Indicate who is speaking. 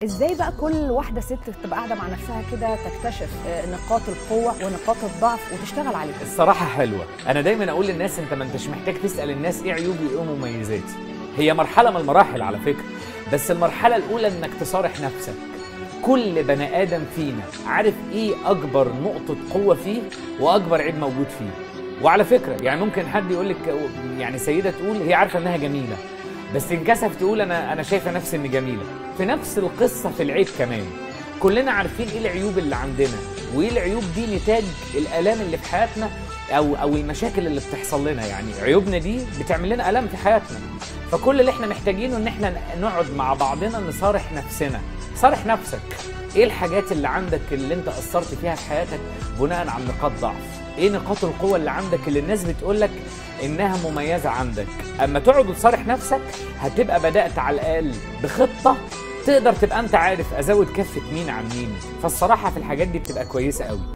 Speaker 1: ازاي بقى كل واحده ست تبقى قاعده مع نفسها كده تكتشف نقاط القوه ونقاط الضعف وتشتغل عليها؟
Speaker 2: الصراحه حلوه. انا دايما اقول للناس انت ما انتش محتاج تسال الناس ايه عيوبي وايه مميزاتي. هي مرحله من المراحل على فكره، بس المرحله الاولى انك تصارح نفسك. كل بني ادم فينا عارف ايه اكبر نقطه قوه فيه واكبر عيب موجود فيه. وعلى فكره يعني ممكن حد يقول لك، يعني سيده تقول هي عارفه انها جميله بس انكسف تقول انا شايفه نفسي اني جميله. في نفس القصه في العيب كمان، كلنا عارفين ايه العيوب اللي عندنا، وايه العيوب دي نتاج الالام اللي في حياتنا او المشاكل اللي بتحصل لنا. يعني عيوبنا دي بتعمل لنا الام في حياتنا. فكل اللي احنا محتاجينه ان احنا نقعد مع بعضنا نصارح نفسنا. صارح نفسك ايه الحاجات اللي عندك اللي انت قصرت فيها في حياتك بناء على نقاط ضعف، ايه نقاط القوه اللي عندك اللي الناس بتقولك انها مميزه عندك. اما تقعد وتصارح نفسك هتبقى بدات على الاقل بخطه تقدر تبقى انت عارف ازود كفه مين عن مين. فالصراحه في الحاجات دي بتبقى كويسه قوي.